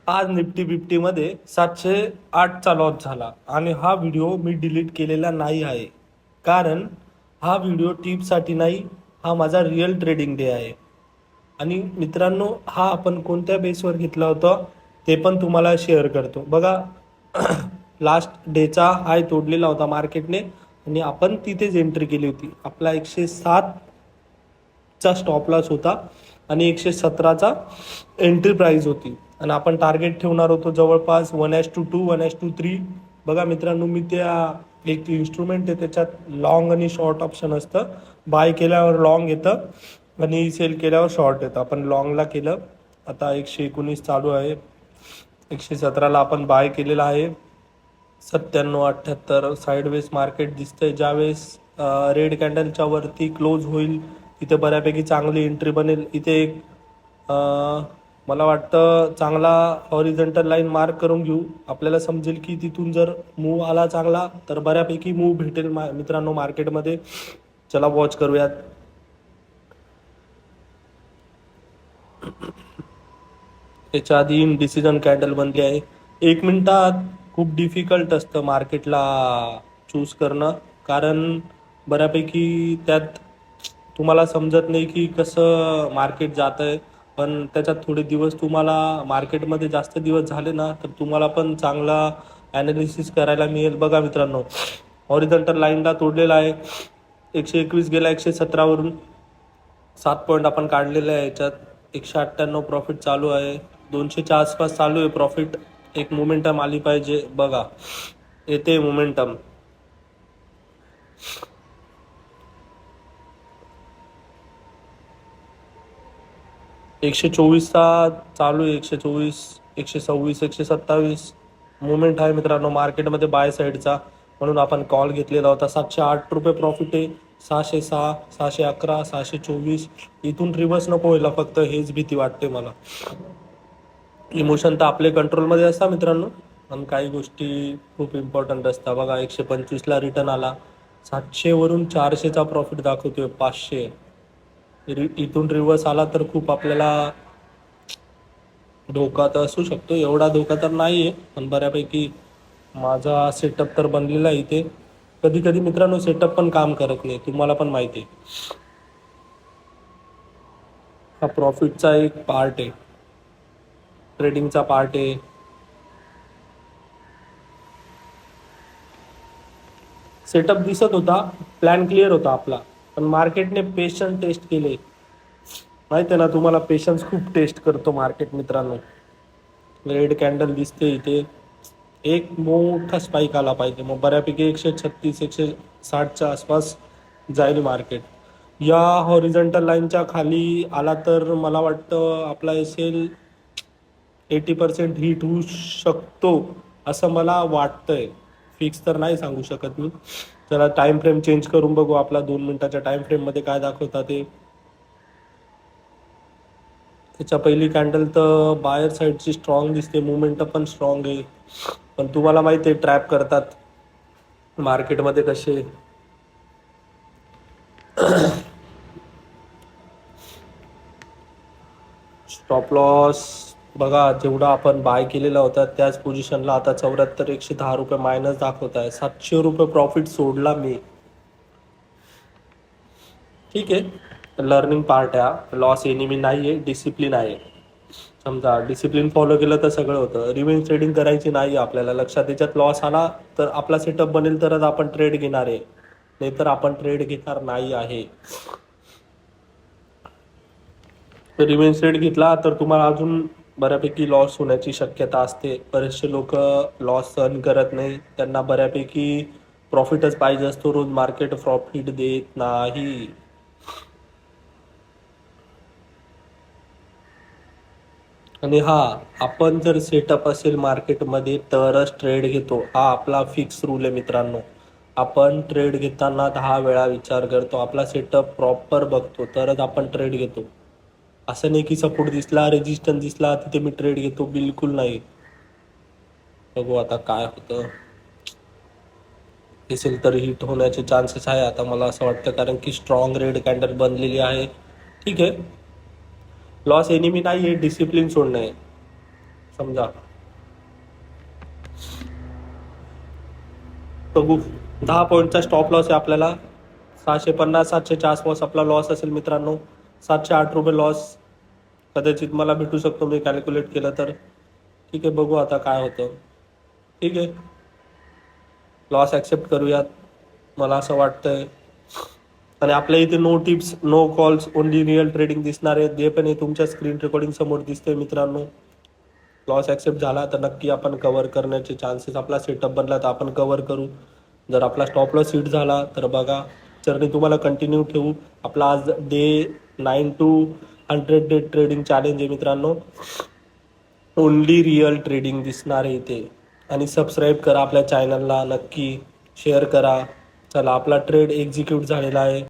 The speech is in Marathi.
आज निफ्टी बिफ्टीमध्ये 708चा लॉस झाला आणि हा व्हिडिओ मी डिलीट केलेला नाही आहे, कारण हा व्हिडिओ टिपसाठी नाही, हा माझा रिअल ट्रेडिंग डे आहे. आणि मित्रांनो, हा आपण कोणत्या बेसवर घेतला होता ते पण तुम्हाला शेअर करतो. बघा, लास्ट डेचा हाय तोडलेला होता मार्केटने आणि आपण तिथेच एंट्री केली होती. आपला 107चा स्टॉप लॉस होता आणि 117चा एंट्री प्राइस होती आणि आपण टार्गेट ठेवणार होतो जवळपास 1:2 1:3. बघा मित्रांनो, मी त्या एक इन्स्ट्रुमेंट आहे, त्याच्यात लॉंग आणि शॉर्ट ऑप्शन असतं. बाय केल्यावर लॉंग येतं आणि सेल केल्यावर शॉर्ट येतं. आपण लॉंगला केलं. आता 119 चालू आहे. 117ला आपण बाय केलेला आहे. 97-78 साईडवेज मार्केट दिसतंय. ज्यावेळेस रेड कॅन्डलच्या वरती क्लोज होईल तिथे बऱ्यापैकी चांगली एंट्री बनेल. इथे एक मला वाटतं चांगला हॉरिझॉन्टल लाईन मार्क करून घेऊ. आपल्याला समजेल की तिथून जर मूव आला चांगला तर बऱ्यापैकी मूव भेटेल मित्रांनो मार्केटमध्ये. चला वॉच करूयात. त्याच्या आधी डिसिजन कॅन्डल बनली आहे. 1 मिनिटात खूप डिफिकल्ट असतं मार्केटला चूज करणं, कारण बऱ्यापैकी त्यात तुम्हाला समजत नाही की कसं मार्केट जात आहे. पण त्याच्यात थोडे दिवस तुम्हाला मार्केटमध्ये जास्त दिवस झाले ना तर तुम्हाला पण चांगला ॲनालिसिस करायला मिळेल. बघा मित्रांनो, हॉरिझॉन्टल लाईनला तोडलेला आहे. 121 गेला 117वरून. 7 पॉईंट आपण काढलेले आहे. याच्यात 198 प्रॉफिट चालू आहे. 200च्या आसपास चालू आहे प्रॉफिट. एक मोमेंटम आली पाहिजे. बघा, येते मोमेंटम. एकशे 124चा चालू आहे. 124, 126, 127 मुवमेंट आहे मित्रांनो मार्केटमध्ये बाय साईडचा, म्हणून आपण कॉल घेतलेला होता. 708 रुपये प्रॉफिट आहे. 606, 611, 624. इथून रिव्हर्स नको व्हायला, फक्त हेच भीती वाटते मला. इमोशन तर आपले कंट्रोलमध्ये असतात मित्रांनो, पण काही गोष्टी खूप इम्पॉर्टंट असतात. बघा, 125ला रिटर्न आला. 700वरून 400चा प्रॉफिट दाखवतोय. 500 इथून रिव्हर्स आला तर खूप आपल्याला धोका तर असू शकतो. एवढा धोका तर नाही आहे, पण बऱ्यापैकी माझा सेटअप तर बनलेला आहे इथे. कधी कधी मित्रांनो सेटअप पण काम करत नाही, तुम्हाला पण माहिती आहे. हा प्रॉफिटचा एक पार्ट आहे, ट्रेडिंगचा पार्ट आहे. सेटअप दिसत होता, प्लॅन क्लिअर होता आपला, पण मार्केटने पेशन्स टेस्ट केले. माहिती आहे ना तुम्हाला, पेशन्स खूप टेस्ट करतो मार्केट मित्रांनो. रेड कॅन्डल दिसते इथे. एक मोठा स्पाइक आला पाहिजे, मग बऱ्यापैकी 136 160च्या आसपास जाईल मार्केट. या हॉरिझॉन्टल लाईनच्या खाली आला तर मला वाटतं आपला एसएल 80% हिट होऊ शकतो असं मला वाटतंय. फिक्स तर नाही सांगू शकत मी. चला टाइम फ्रेम चेंज करून बघू आपला 2 मिनिटाच्या टाइम फ्रेममध्ये काय दाखवतात ते. त्याच्या पहिली कॅन्डल तर बायर साईडची स्ट्रॉंग दिसते, मुवमेंट पण स्ट्रॉंग आहे. पण तुम्हाला माहिती आहे ट्रॅप करतात मार्केटमध्ये कसे. स्टॉप लॉस बघा, जेवढा आपण बाय केलेला होता त्याच पोझिशनला आता 74 110 रुपये मायनस दाखवत आहे. 700 रुपये प्रॉफिट सोडला मी. ठीक आहे, लर्निंग पार्ट आहे हा. लॉस एनिमी नाही आहे, डिसिप्लिन आहे. समजा डिसिप्लिन फॉलो केलं तर सगळं होतं. रिव्हेंज ट्रेडिंग करायची नाही आपल्याला, लक्षात. त्याच्यात लॉस आला तर आपला सेटअप बनेल तरच आपण ट्रेड घेणार आहे, नाहीतर आपण ट्रेड घेणार नाही आहे. रिव्हेंज ट्रेड घेतला तर तुम्हाला अजून बऱ्यापैकी लॉस होण्याची शक्यता असते. बरेचसे लोक लॉस सहन करत नाही, त्यांना बऱ्यापैकी प्रॉफिटच पाहिजे असतो. रोज मार्केट प्रॉफिट देत नाही. आणि हा, आपण जर सेटअप असेल मार्केटमध्ये तरच ट्रेड घेतो, हा आपला फिक्स रूल आहे मित्रांनो. आपण ट्रेड घेताना 10 वेळा विचार करतो, आपला सेटअप प्रॉपर बघतो तरच आपण ट्रेड घेतो. असं नाही की सपोर्ट दिसला, रेजिस्टन्स दिसला तिथे मी ट्रेड घेतो, बिलकुल नाही. बघू आता काय होतं. दिसेल तर हिट होण्याचे चान्सेस आहे आता मला असं वाटतं, कारण की स्ट्रॉंग रेड कॅन्डल बनलेली आहे. ठीक आहे, लॉस एनिमी नाही आहे, डिसिप्लिन सोडणं आहे. समजा बघू 10 पॉईंटचा स्टॉप लॉस आहे आपल्याला. 650 700च्या आसपास आपला लॉस असेल मित्रांनो. 708 रुपये लॉस कदाचित मला भेटू शकतो मी कॅल्क्युलेट केलं तर. ठीक आहे, बघू आता काय होतं. ठीक आहे, लॉस ॲक्सेप्ट करूयात मला असं वाटतंय. आणि आपल्या इथे no tips no calls only real trading दिसणार आहे. जे पण हे तुमच्या स्क्रीन रेकॉर्डिंग समोर दिसतंय मित्रांनो. लॉस ॲक्सेप्ट झाला तर नक्की आपण कव्हर करण्याचे चान्सेस, आपला सेटअप बनला तर आपण कव्हर करू. जर आपला स्टॉप लॉस हिट झाला तर बघा जर्नी तुम्हाला कंटिन्यू ठेवू. आपला आज day 9 to 100 day trading challenge आहे मित्रांनो. ओनली रिअल ट्रेडिंग दिसणार आहे इथे. आणि सबस्क्राईब करा आपल्या चॅनलला, नक्की शेअर करा. चला, आपला ट्रेड एक्झिक्यूट झालेला आहे.